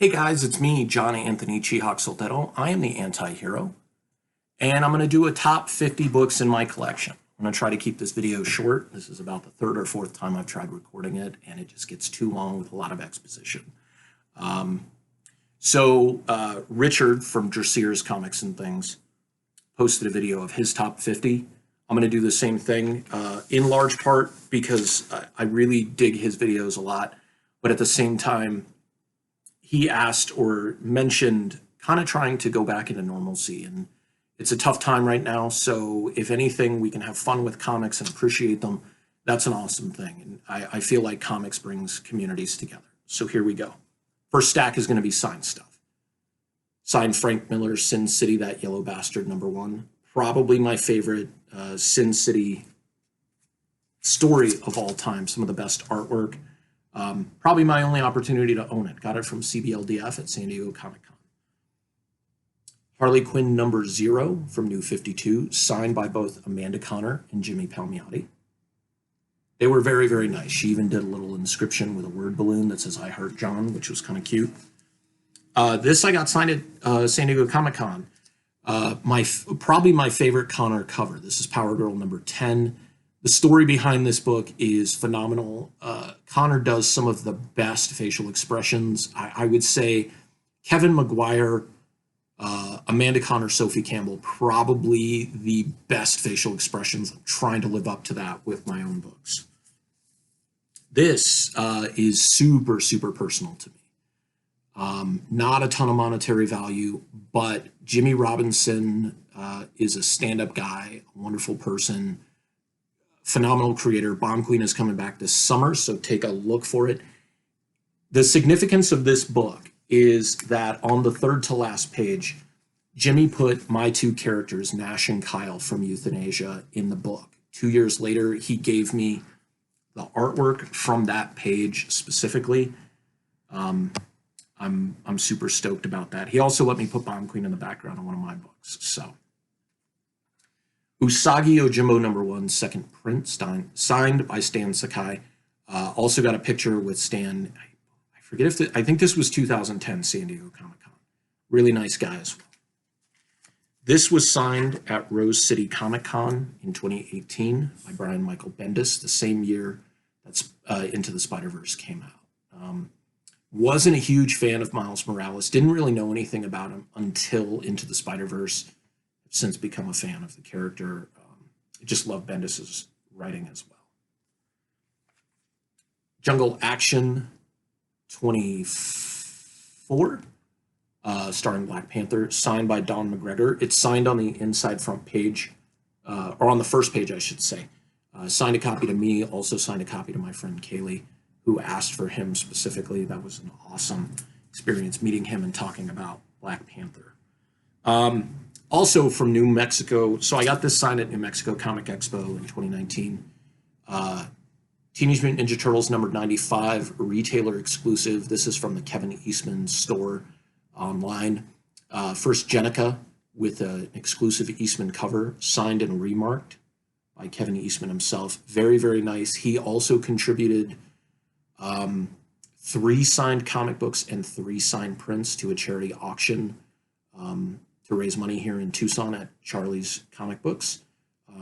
Hey guys, it's me, John Anthony Chihawk Soltero. I am the anti-hero, and I'm going to do a top 50 books in my collection. I'm going to try to keep this video short. This is about the third or fourth time I've tried recording it, and it just gets too long with a lot of exposition. Richard from Dresser's Comics and Things posted a video of his top 50. I'm going to do the same thing in large part because I really dig his videos a lot, but at the same time, he asked or mentioned kind of trying to go back into normalcy, and it's a tough time right now. So if anything, we can have fun with comics and appreciate them. That's an awesome thing. And I feel like comics brings communities together. So here we go. First stack is going to be signed stuff. Signed Frank Miller's Sin City, That Yellow Bastard, #1. Probably my favorite Sin City story of all time. Some of the best artwork. Probably my only opportunity to own it. Got it from CBLDF at San Diego Comic-Con. Harley Quinn #0 from New 52, signed by both Amanda Conner and Jimmy Palmiotti. They were very, very nice. She even did a little inscription with a word balloon that says, "I heart John," which was kind of cute. This I got signed at San Diego Comic-Con. Probably my favorite Conner cover. This is Power Girl #10. The story behind this book is phenomenal. Conner does some of the best facial expressions. I would say Kevin McGuire, Amanda Conner, Sophie Campbell, probably the best facial expressions. I'm trying to live up to that with my own books. This is super, super personal to me. Not a ton of monetary value, but Jimmy Robinson is a stand-up guy, a wonderful person, phenomenal creator. Bomb Queen is coming back this summer, so take a look for it. The significance of this book is that on the third to last page, Jimmy put my two characters, Nash and Kyle from Euthanasia, in the book. 2 years later, he gave me the artwork from that page specifically. I'm super stoked about that. He also let me put Bomb Queen in the background of one of my books. So Usagi Yojimbo #1, second print, signed by Stan Sakai. Also got a picture with Stan. I forget if I think this was 2010 San Diego Comic-Con. Really nice guy as well. This was signed at Rose City Comic-Con in 2018 by Brian Michael Bendis, the same year that Into the Spider-Verse came out. Wasn't a huge fan of Miles Morales. Didn't really know anything about him until Into the Spider-Verse. Since become a fan of the character. I just love Bendis's writing as well. Jungle Action 24, starring Black Panther, signed by Don McGregor. It's signed on the inside front page, or on the first page, I should say. Signed a copy to me, also signed a copy to my friend Kaylee, who asked for him specifically. That was an awesome experience meeting him and talking about Black Panther. Also from New Mexico, so I got this signed at New Mexico Comic Expo in 2019. Teenage Mutant Ninja Turtles #95, retailer exclusive. This is from the Kevin Eastman store online. First Jenica with an exclusive Eastman cover, signed and remarked by Kevin Eastman himself. Very, very nice. He also contributed 3 signed comic books and 3 signed prints to a charity auction to raise money here in Tucson at Charlie's Comic Books.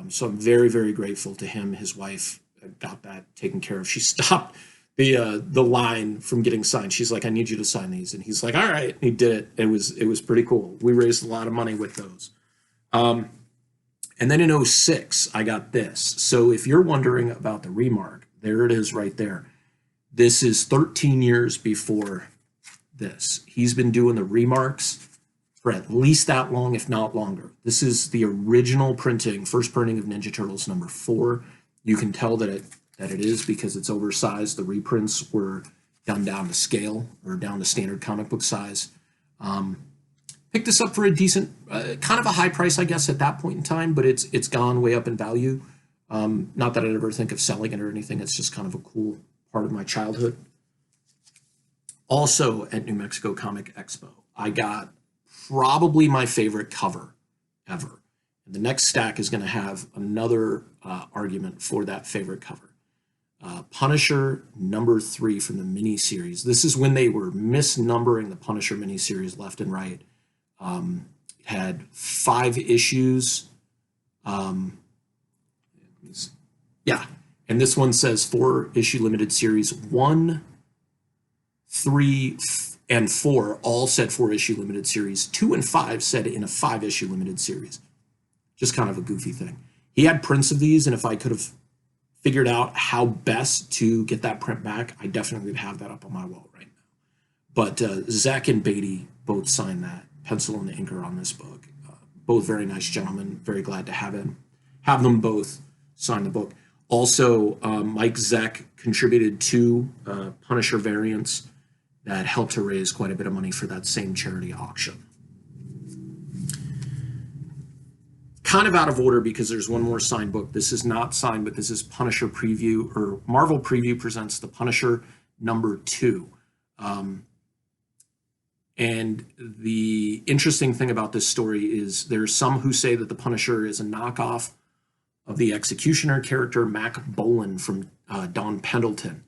So I'm very, very grateful to him. His wife got that taken care of. She stopped the line from getting signed. She's like, "I need you to sign these." And he's like, "All right." And he did it. It was pretty cool. We raised a lot of money with those. And then in 2006, I got this. So if you're wondering about the remark, there it is right there. This is 13 years before this. He's been doing the remarks for at least that long, if not longer. This is the original printing, first printing of Ninja Turtles #4. You can tell that it is because it's oversized. The reprints were done down to scale or down to standard comic book size. Picked this up for a decent, kind of a high price, I guess, at that point in time, but it's gone way up in value. Not that I'd ever think of selling it or anything. It's just kind of a cool part of my childhood. Also at New Mexico Comic Expo, I got probably my favorite cover ever. And the next stack is going to have another argument for that favorite cover. Punisher #3 from the miniseries. This is when they were misnumbering the Punisher miniseries left and right. It had 5 issues. Yeah, and this one says 4-issue limited series. 1, 3, and 4 all said 4-issue limited series. 2 and 5 said in a 5-issue limited series. Just kind of a goofy thing. He had prints of these, and if I could have figured out how best to get that print back, I definitely would have that up on my wall right now. But Zach and Beatty both signed that, pencil and inker on this book. Both very nice gentlemen. Very glad to have them both sign the book. Also, Mike Zeck contributed 2 Punisher variants that helped to raise quite a bit of money for that same charity auction. Kind of out of order because there's one more signed book. This is not signed, but this is Punisher Preview, or Marvel Preview presents the Punisher #2. And the interesting thing about this story is there's some who say that the Punisher is a knockoff of the Executioner character Mac Bolland from Don Pendleton.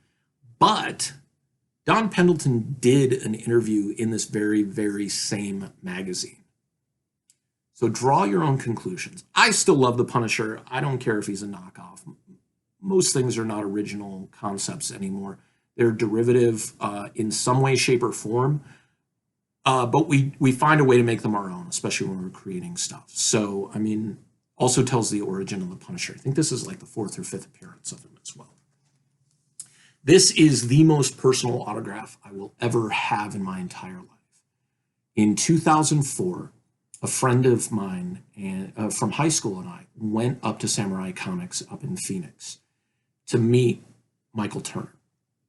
But Don Pendleton did an interview in this very, very same magazine. So draw your own conclusions. I still love the Punisher. I don't care if he's a knockoff. Most things are not original concepts anymore. They're derivative in some way, shape, or form. But we find a way to make them our own, especially when we're creating stuff. So, I mean, also tells the origin of the Punisher. I think this is like the 4th or 5th appearance of him as well. This is the most personal autograph I will ever have in my entire life. In 2004, a friend of mine from high school and I went up to Samurai Comics up in Phoenix to meet Michael Turner.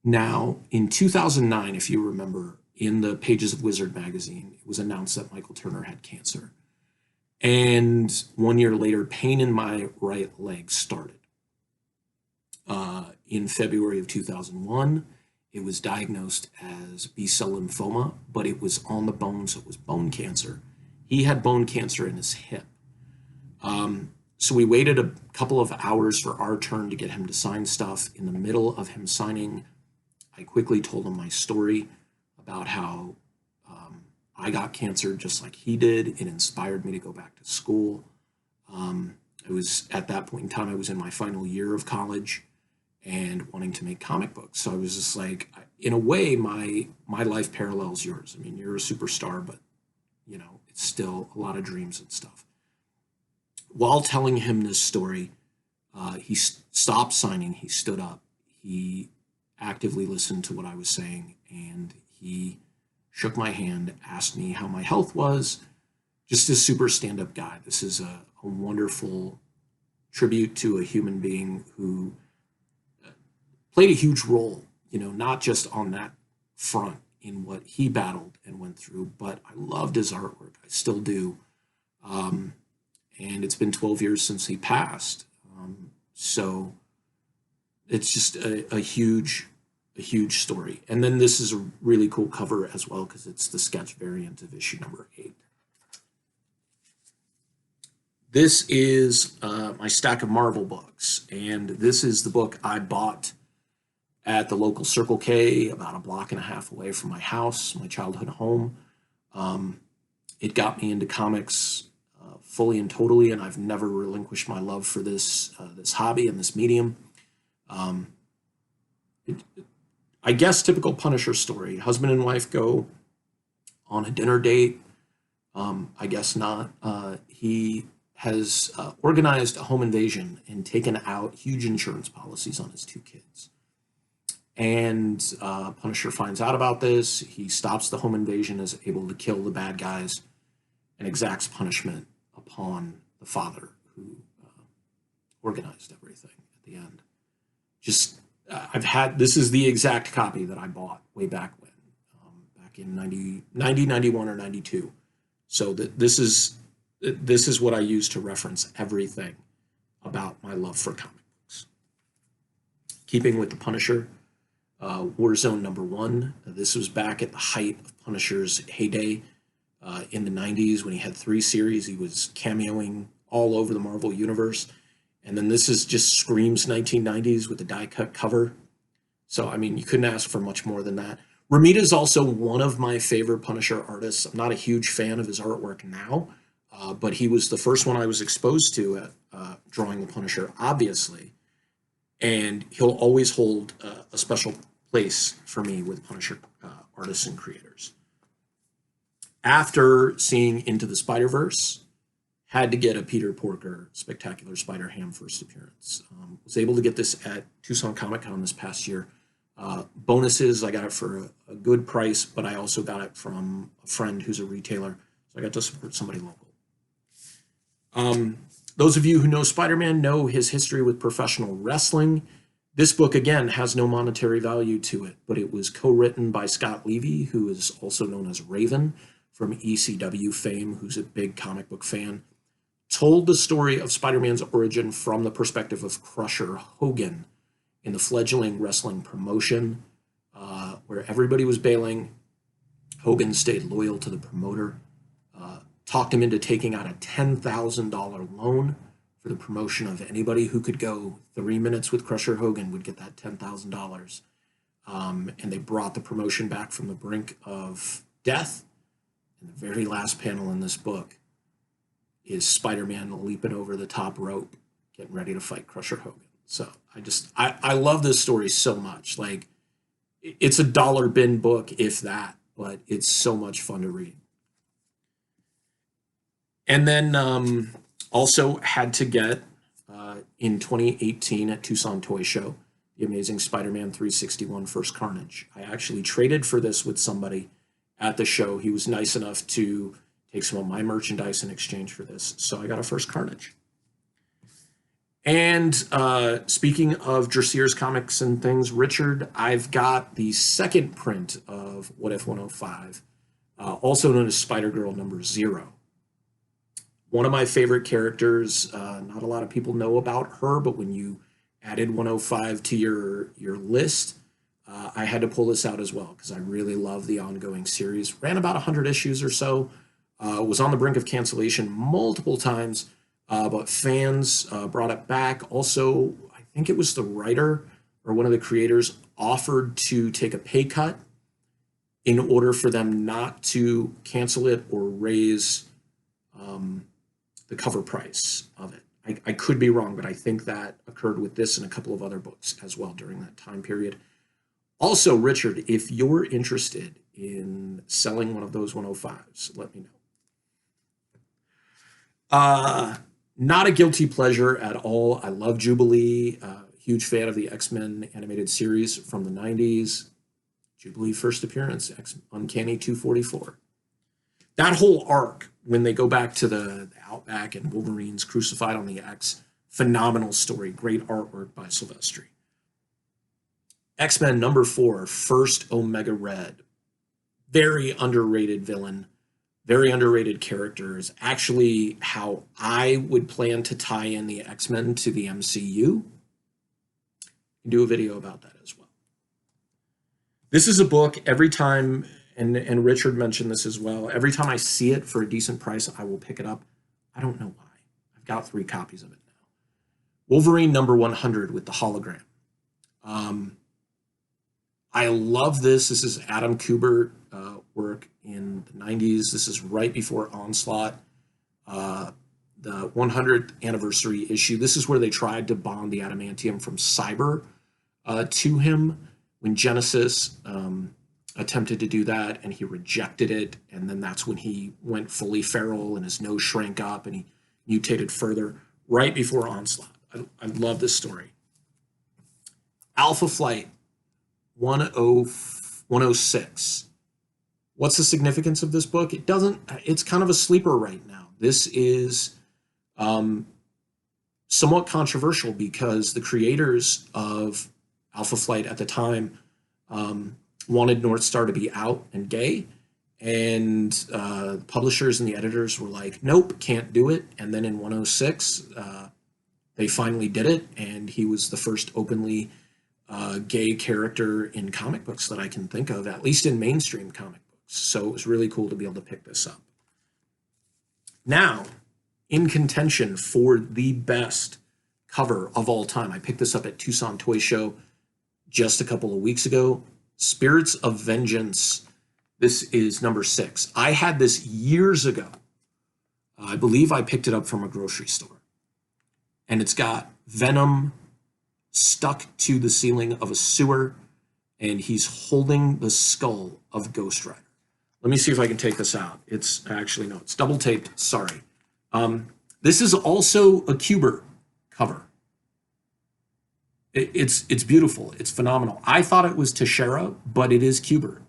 Now, in 2009, if you remember, in the pages of Wizard magazine, it was announced that Michael Turner had cancer. And 1 year later, pain in my right leg started. In February of 2001, it was diagnosed as B-cell lymphoma, but it was on the bone, so it was bone cancer. He had bone cancer in his hip. So we waited a couple of hours for our turn to get him to sign stuff. In the middle of him signing, I quickly told him my story about how I got cancer just like he did. It inspired me to go back to school. It was at that point in time, I was in my final year of college and wanting to make comic books. So I was just like, in a way, my life parallels yours. I mean, you're a superstar, but you know, it's still a lot of dreams and stuff. While telling him this story, he stopped signing. He stood up. He actively listened to what I was saying, and he shook my hand, asked me how my health was. Just a super stand-up guy. This is a wonderful tribute to a human being who played a huge role, you know, not just on that front in what he battled and went through, but I loved his artwork. I still do. And it's been 12 years since he passed. So it's just a huge story. And then this is a really cool cover as well, because it's the sketch variant of issue #8. This is my stack of Marvel books, and this is the book I bought at the local Circle K about a block and a half away from my house, my childhood home. It got me into comics fully and totally, and I've never relinquished my love for this hobby and this medium. I guess typical Punisher story. Husband and wife go on a dinner date. I guess not. He has organized a home invasion and taken out huge insurance policies on his 2 kids. And Punisher finds out about this. He stops the home invasion, is able to kill the bad guys, and exacts punishment upon the father who organized everything at the end. Just, this is the exact copy that I bought way back when, back in 90, 91, or 92. So this is what I use to reference everything about my love for comic books. Keeping with the Punisher, Warzone #1. This was back at the height of Punisher's heyday in the 90s when he had 3 series. He was cameoing all over the Marvel Universe. And then this is just screams 1990s with the die-cut cover. So, I mean, you couldn't ask for much more than that. Romita is also one of my favorite Punisher artists. I'm not a huge fan of his artwork now, but he was the first one I was exposed to at drawing the Punisher, obviously. And he'll always hold a special place for me with Punisher artists and creators. After seeing Into the Spider-Verse, had to get a Peter Porker Spectacular Spider-Ham first appearance. Was able to get this at Tucson Comic Con this past year. Bonuses, I got it for a good price, but I also got it from a friend who's a retailer, so I got to support somebody local. Those of you who know Spider-Man know his history with professional wrestling. This book, again, has no monetary value to it, but it was co-written by Scott Levy, who is also known as Raven from ECW fame, who's a big comic book fan. Told the story of Spider-Man's origin from the perspective of Crusher Hogan in the fledgling wrestling promotion, where everybody was bailing. Hogan stayed loyal to the promoter, talked him into taking out a $10,000 loan for the promotion of anybody who could go 3 minutes with Crusher Hogan would get that $10,000. And they brought the promotion back from the brink of death. And the very last panel in this book is Spider-Man leaping over the top rope, getting ready to fight Crusher Hogan. So I love this story so much. Like, it's a dollar bin book, if that, but it's so much fun to read. And then also had to get, in 2018 at Tucson Toy Show, The Amazing Spider-Man 361 First Carnage. I actually traded for this with somebody at the show. He was nice enough to take some of my merchandise in exchange for this. So I got a First Carnage. And speaking of Dressier's comics and things, Richard, I've got the second print of What If 105, also known as Spider-Girl number 0. One of my favorite characters. Not a lot of people know about her, but when you added 105 to your list, I had to pull this out as well because I really love the ongoing series. Ran about 100 issues or so. Was on the brink of cancellation multiple times, but fans brought it back. Also, I think it was the writer or one of the creators offered to take a pay cut in order for them not to cancel it or raise the cover price of it. I could be wrong, but I think that occurred with this and a couple of other books as well during that time period. Also, Richard, if you're interested in selling one of those 105s, let me know. Not a guilty pleasure at all. I love Jubilee. Huge fan of the X-Men animated series from the 90s. Jubilee first appearance, Uncanny 244. That whole arc, when they go back to the Outback and Wolverine's crucified on the X, phenomenal story. Great artwork by Silvestri. X-Men number 4, First Omega Red. Very underrated villain. Very underrated characters. Actually, how I would plan to tie in the X-Men to the MCU. Do a video about that as well. This is a book every time, and Richard mentioned this as well, every time I see it for a decent price, I will pick it up. I don't know why. I've got 3 copies of it now. Wolverine number 100 with the hologram. I love this. This is Adam Kubert work in the 90s. This is right before Onslaught, the 100th anniversary issue. This is where they tried to bond the adamantium from Cyber to him when Genesis attempted to do that, and he rejected it. And then that's when he went fully feral and his nose shrank up and he mutated further right before Onslaught. I love this story. Alpha Flight 106. What's the significance of this book? It's kind of a sleeper right now. This is somewhat controversial because the creators of Alpha Flight at the time wanted North Star to be out and gay, and the publishers and the editors were like, nope, can't do it. And then in 106, they finally did it, and he was the first openly gay character in comic books that I can think of, at least in mainstream comic books. So it was really cool to be able to pick this up. Now, in contention for the best cover of all time. I picked this up at Tucson Toy Show just a couple of weeks ago. Spirits of Vengeance. This is number 6. I had this years ago. I believe I picked it up from a grocery store. And it's got Venom stuck to the ceiling of a sewer, and he's holding the skull of Ghost Rider. Let me see if I can take this out. It's actually, no, it's double taped. Sorry. This is also a Cuber cover. It's beautiful. It's phenomenal. I thought it was Teixeira, but it is Cuber.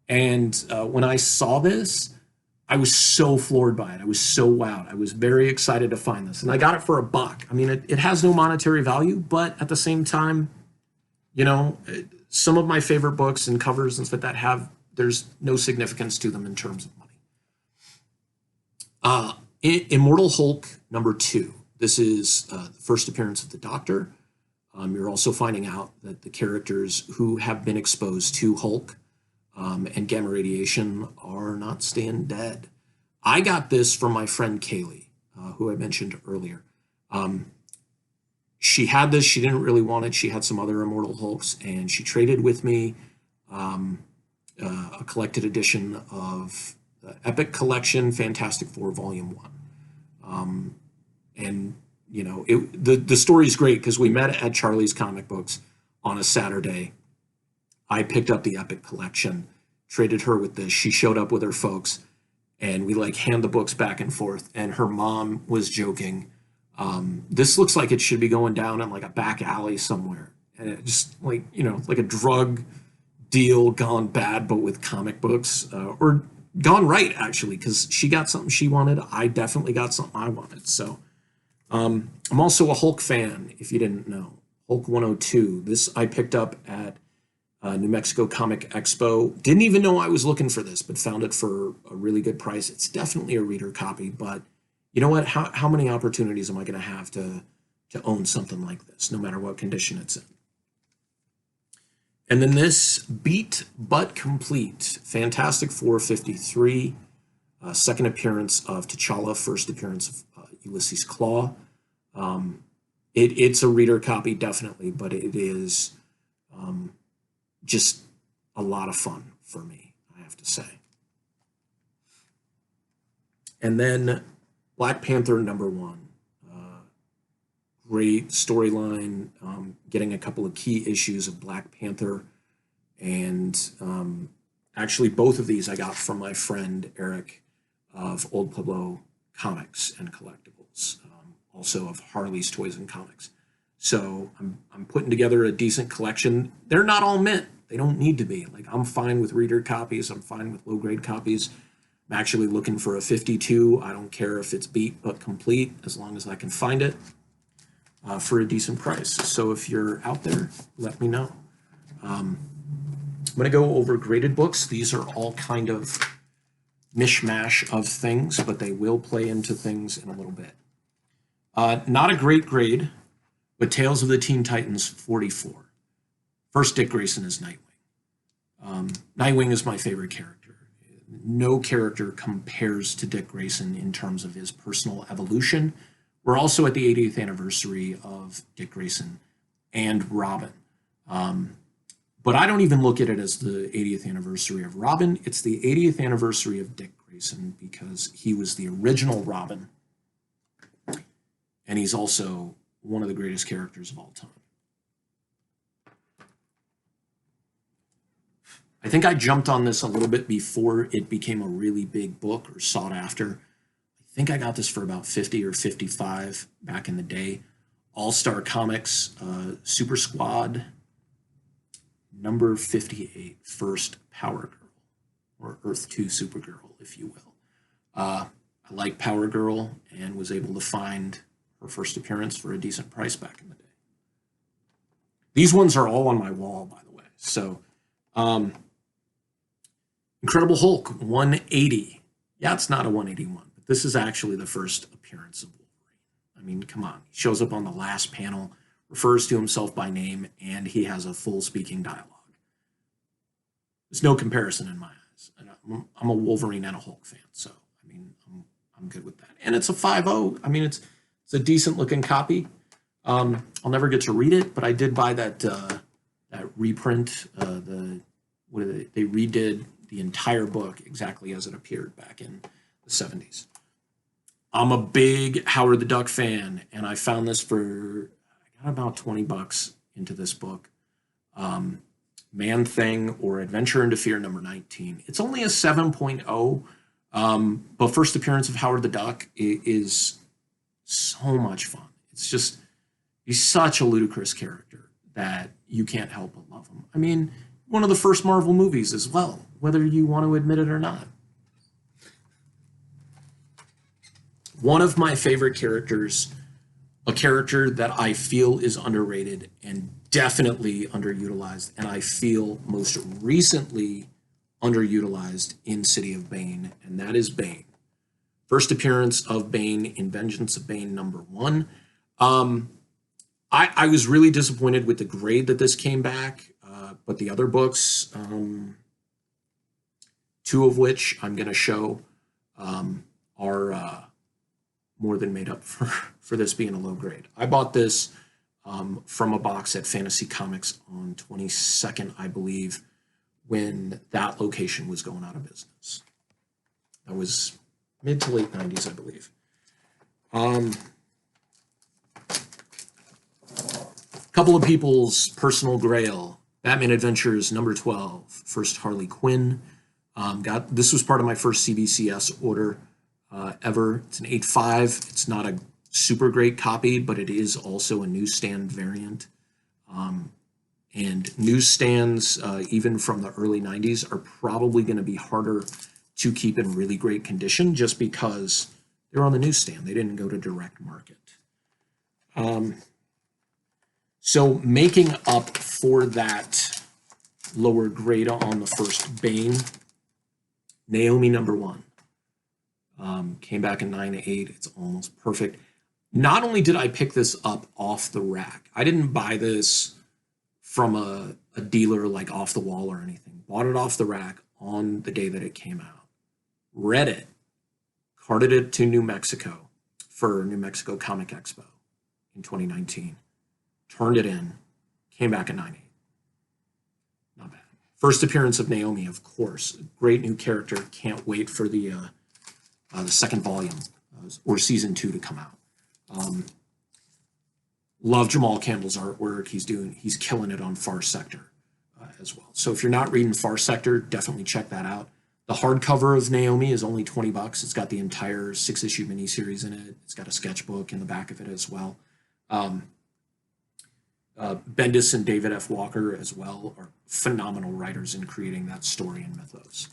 And when I saw this, I was so floored by it. I was so wowed. I was very excited to find this. And I got it for $1. I mean, it has no monetary value, but at the same time, you know, some of my favorite books and covers and stuff like that there's no significance to them in terms of money. Immortal Hulk number 2. This is the first appearance of the Doctor. You're also finding out that the characters who have been exposed to Hulk and gamma radiation are not staying dead. I got this from my friend Kaylee, who I mentioned earlier. She had this. She didn't really want it. She had some other Immortal Hulks, and she traded with me a collected edition of the Epic Collection Fantastic Four Volume 1. And, you know, the story is great because we met at Charlie's Comic Books on a Saturday. I picked up the Epic Collection, traded her with this. She showed up with her folks, and we like hand the books back and forth. And her mom was joking, this looks like it should be going down in like a back alley somewhere. And it just like, you know, like a drug deal gone bad, but with comic books, or gone right, actually, because she got something she wanted. I definitely got something I wanted. So I'm also a Hulk fan, if you didn't know. Hulk 102. This I picked up at New Mexico Comic Expo. Didn't even know I was looking for this, but found it for a really good price. It's definitely a reader copy, but you know what? How many opportunities am I going to have to own something like this, no matter what condition it's in? And then this Beat But Complete, Fantastic Four 53, second appearance of T'Challa, first appearance of Ulysses Claw. It's a reader copy, definitely, but it is just a lot of fun for me, I have to say. And then Black Panther #1. Great storyline, getting a couple of key issues of Black Panther. And actually, both of these I got from my friend Eric of Old Pueblo Comics and Collectibles, also of Harley's Toys and Comics. So I'm putting together a decent collection. They're not all mint. They don't need to be. Like, I'm fine with reader copies. I'm fine with low-grade copies. I'm actually looking for a 52. I don't care if it's beat but complete, as long as I can find it for a decent price. So if you're out there, let me know. I'm going to go over graded books. These are all kind of mishmash of things, but they will play into things in a little bit. Not a great grade, but Tales of the Teen Titans 44. First, Dick Grayson is Nightwing. Nightwing is my favorite character. No character compares to Dick Grayson in terms of his personal evolution. We're also at the 80th anniversary of Dick Grayson and Robin. But I don't even look at it as the 80th anniversary of Robin. It's the 80th anniversary of Dick Grayson because he was the original Robin. And he's also one of the greatest characters of all time. I think I jumped on this a little bit before it became a really big book or sought after. I think I got this for about 50 or 55 back in the day. All-Star Comics, Super Squad, number 58, first Power Girl, or Earth 2 Supergirl, if you will. I like Power Girl and was able to find her first appearance for a decent price back in the day. These ones are all on my wall, by the way. So, Incredible Hulk 180. Yeah, it's not a 181, but this is actually the first appearance of Wolverine. I mean, come on. He shows up on the last panel, refers to himself by name, and he has a full speaking dialogue. There's no comparison in my eyes. I'm a Wolverine and a Hulk fan, so I mean, I'm good with that. And it's a 5.0. I mean, it's a decent looking copy. I'll never get to read it, but I did buy that reprint. They redid the entire book exactly as it appeared back in the 70s. I'm a big Howard the Duck fan, and I found this I got about 20 bucks into this book. Man Thing, or Adventure into Fear number 19. It's only a 7.0, but first appearance of Howard the Duck is so much fun. It's just, he's such a ludicrous character that you can't help but love him. I mean, one of the first Marvel movies as well, whether you want to admit it or not. One of my favorite characters, a character that I feel is underrated and definitely underutilized, and I feel most recently underutilized in City of Bane, and that is Bane. First appearance of Bane in Vengeance of Bane number 1. I was really disappointed with the grade that this came back, but the other books, 2 of which I'm going to show, are more than made up for this being a low grade. I bought this from a box at Fantasy Comics on 22nd, I believe, when that location was going out of business. That was mid to late 90s, I believe. Couple of people's personal grail. Batman Adventures number 12, first Harley Quinn. This was part of my first CBCS order ever. It's an 8.5. It's not a super great copy, but it is also a newsstand variant. And newsstands, even from the early 90s, are probably going to be harder to keep in really great condition just because they're on the newsstand. They didn't go to direct market. So making up for that lower grade on the first Bane, Naomi number 1. Came back in 9.8. It's almost perfect. Not only did I pick this up off the rack, I didn't buy this from a dealer like off the wall or anything. Bought it off the rack on the day that it came out. Read it. Carted it to New Mexico for New Mexico Comic Expo in 2019. Turned it in. Came back in 9.8. Not bad. First appearance of Naomi, of course. Great new character. Can't wait for the second volume or season 2 to come out. Love Jamal Campbell's artwork. He's killing it on Far Sector as well. So if you're not reading Far Sector, definitely check that out. The hardcover of Naomi is only 20 bucks. It's got the entire 6-issue miniseries in it. It's got a sketchbook in the back of it as well. Bendis and David F. Walker as well are phenomenal writers in creating that story and mythos.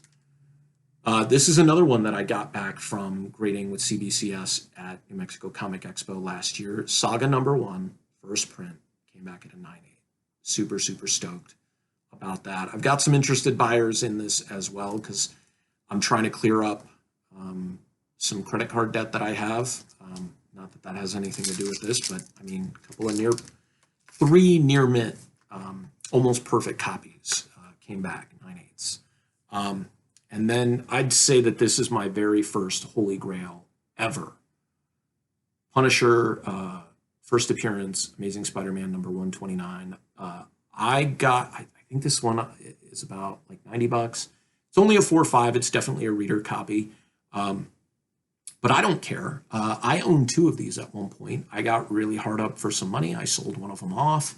This is another one that I got back from grading with CBCS at New Mexico Comic Expo last year. Saga number 1, first print, came back at a 9.8. Super, super stoked about that. I've got some interested buyers in this as well because I'm trying to clear up some credit card debt that I have. Not that that has anything to do with this, but I mean, a couple of 3 near mint, almost perfect copies came back, 9.8s. And then I'd say that this is my very first Holy Grail ever. Punisher, first appearance, Amazing Spider-Man number 129. I think this one is about like 90 bucks. It's only a 4.5. It's definitely a reader copy. But I don't care. I owned 2 of these at one point. I got really hard up for some money. I sold one of them off.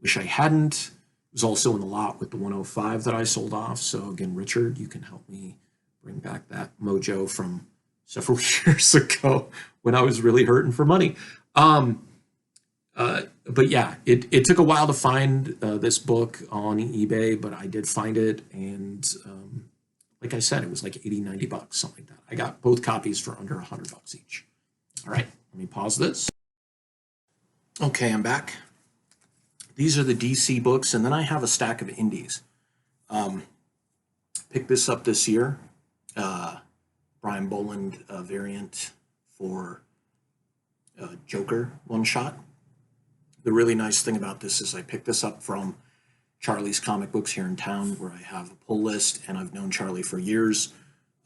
Wish I hadn't. Was also in the lot with the 105 that I sold off. So again, Richard, you can help me bring back that mojo from several years ago when I was really hurting for money. But yeah, it took a while to find this book on eBay, but I did find it. And like I said, it was like 80, 90 bucks, something like that. I got both copies for under 100 bucks each. All right, let me pause this. Okay, I'm back. These are the DC books, and then I have a stack of indies. Picked this up this year. Brian Bolland variant for Joker one-shot. The really nice thing about this is I picked this up from Charlie's Comic Books here in town, where I have a pull list, and I've known Charlie for years.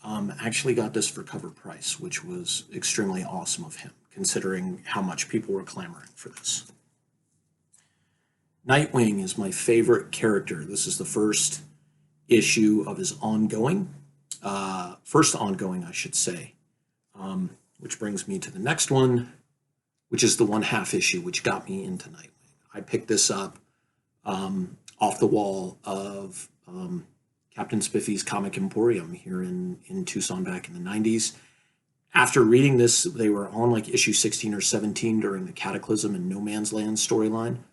Actually got this for cover price, which was extremely awesome of him, considering how much people were clamoring for this. Nightwing is my favorite character. This is the first issue of his ongoing, first ongoing, I should say, which brings me to the next one, which is the 1/2 issue, which got me into Nightwing. I picked this up off the wall of Captain Spiffy's Comic Emporium here in Tucson back in the 90s. After reading this, they were on like issue 16 or 17 during the Cataclysm and No Man's Land storyline.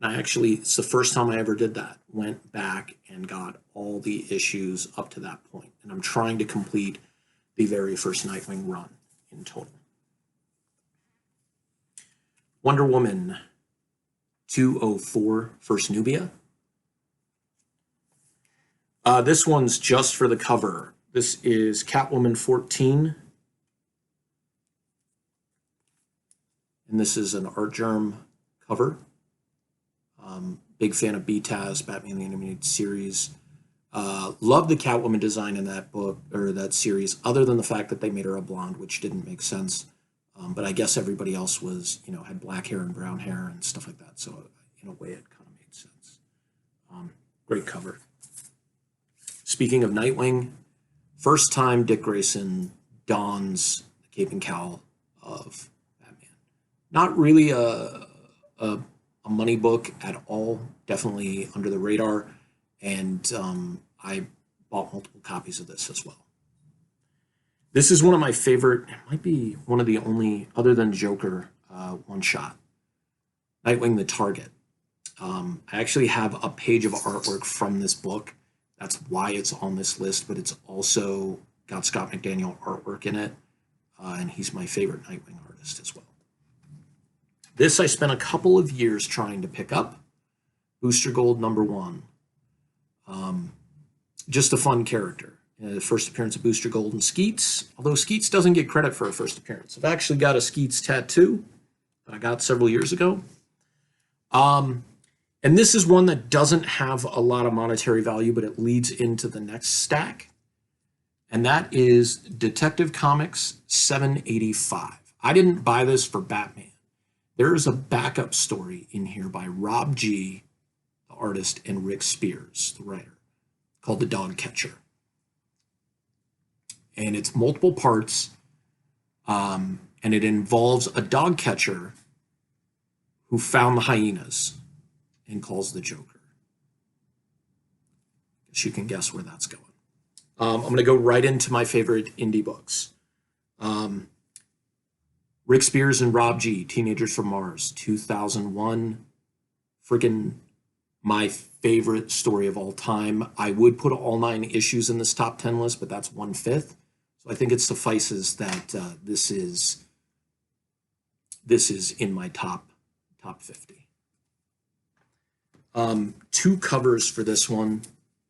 And it's the first time I ever did that. Went back and got all the issues up to that point. And I'm trying to complete the very first Nightwing run in total. Wonder Woman 204, First Nubia. This one's just for the cover. This is Catwoman 14. And this is an Art Germ cover. Big fan of BTAS, Batman the Animated Series. Love the Catwoman design in that book, or that series, other than the fact that they made her a blonde, which didn't make sense. But I guess everybody else was, had black hair and brown hair and stuff like that. So in a way, it kind of made sense. Great cover. Speaking of Nightwing, first time Dick Grayson dons the cape and cowl of Batman. Not really a money book at all, definitely under the radar, and I bought multiple copies of this as well. This is one of my favorite, it might be one of the only, other than Joker, one-shot. Nightwing the Target. I actually have a page of artwork from this book. That's why it's on this list, but it's also got Scott McDaniel artwork in it, and he's my favorite Nightwing artist as well. This I spent a couple of years trying to pick up. Booster Gold #1. Just a fun character. The first appearance of Booster Gold and Skeets, although Skeets doesn't get credit for a first appearance. I've actually got a Skeets tattoo that I got several years ago. And this is one that doesn't have a lot of monetary value, but it leads into the next stack. And that is Detective Comics 785. I didn't buy this for Batman. There is a backup story in here by Rob G., the artist, and Rick Spears, the writer, called The Dog Catcher. And it's multiple parts, and it involves a dog catcher who found the hyenas and calls the Joker. Guess you can guess where that's going. I'm going to go right into my favorite indie books. Rick Spears and Rob G., Teenagers from Mars, 2001. Freaking my favorite story of all time. I would put all 9 issues in this top 10 list, but that's 1/5. So I think it suffices that this is in my top 50. 2 covers for this one,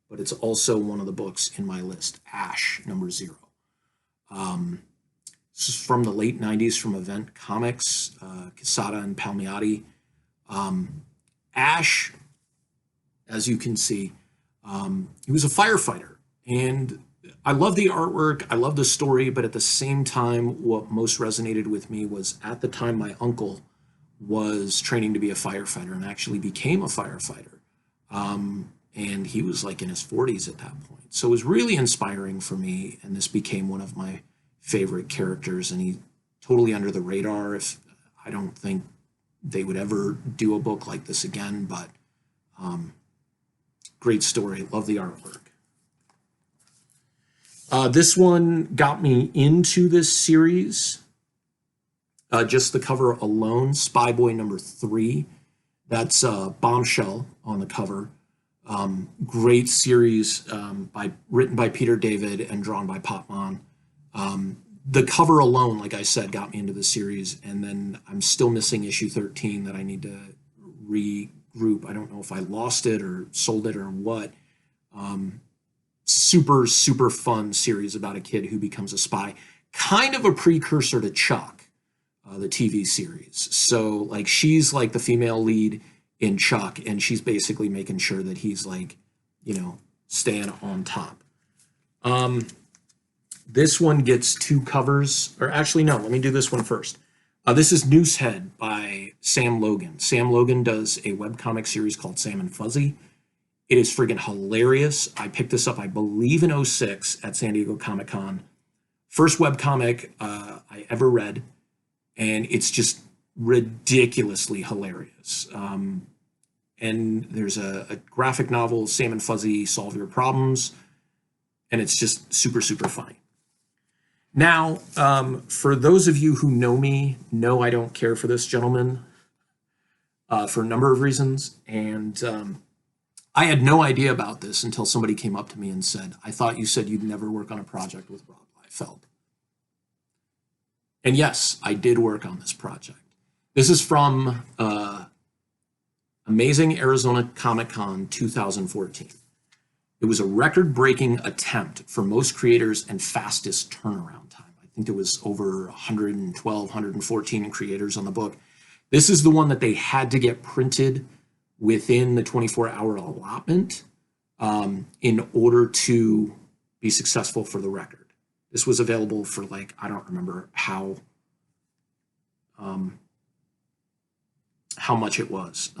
but it's also one of the books in my list, Ash, #0. This is from the late 90s from Event Comics, Quesada and Palmiotti. Ash, as you can see, he was a firefighter. And I love the artwork, I love the story, but at the same time, what most resonated with me was at the time my uncle was training to be a firefighter and actually became a firefighter. And he was like in his 40s at that point. So it was really inspiring for me, and this became one of my favorite characters, and he totally under the radar. If I don't think they would ever do a book like this again, but great story. Love the artwork. This one got me into this series. Just the cover alone, Spy Boy #3. That's Bombshell on the cover. Great series written by Peter David and drawn by Popman. The cover alone, like I said, got me into the series, and then I'm still missing issue 13 that I need to regroup. I don't know if I lost it or sold it or what. Super, super fun series about a kid who becomes a spy. Kind of a precursor to Chuck, the TV series. So, like, she's like the female lead in Chuck, and she's basically making sure that he's like, staying on top. This one gets 2 covers, or actually, no, let me do this one first. This is Noose Head by Sam Logan. Sam Logan does a webcomic series called Sam and Fuzzy. It is friggin' hilarious. I picked this up, I believe, in '06 at San Diego Comic-Con. First webcomic I ever read, and it's just ridiculously hilarious. And there's a graphic novel, Sam and Fuzzy Solve Your Problems, and it's just super, super funny. Now, for those of you who know me, know I don't care for this gentleman for a number of reasons, and I had no idea about this until somebody came up to me and said, I thought you said you'd never work on a project with Rob Liefeld. And yes, I did work on this project. This is from Amazing Arizona Comic-Con 2014. It was a record-breaking attempt for most creators and fastest turnaround time. I think there was over 112, 114 creators on the book. This is the one that they had to get printed within the 24-hour allotment in order to be successful for the record. This was available for, like, I don't remember how much it was,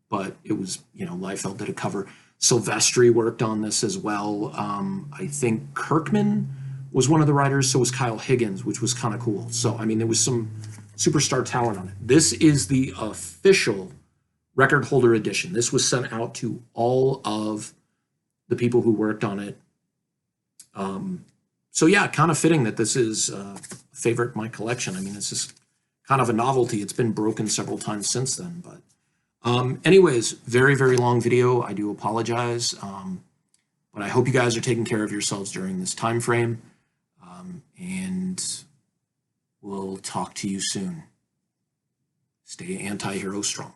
but it was, you know, Liefeld did a cover. Silvestri worked on this as well. I think Kirkman was one of the writers, so was Kyle Higgins, which was kind of cool. So, I mean, there was some superstar talent on it. This is the official record holder edition. This was sent out to all of the people who worked on it. So yeah, kind of fitting that this is a favorite in my collection. I mean, it's just kind of a novelty. It's been broken several times since then, but anyways, very, very long video. I do apologize, but I hope you guys are taking care of yourselves during this time frame, and we'll talk to you soon. Stay anti-hero strong.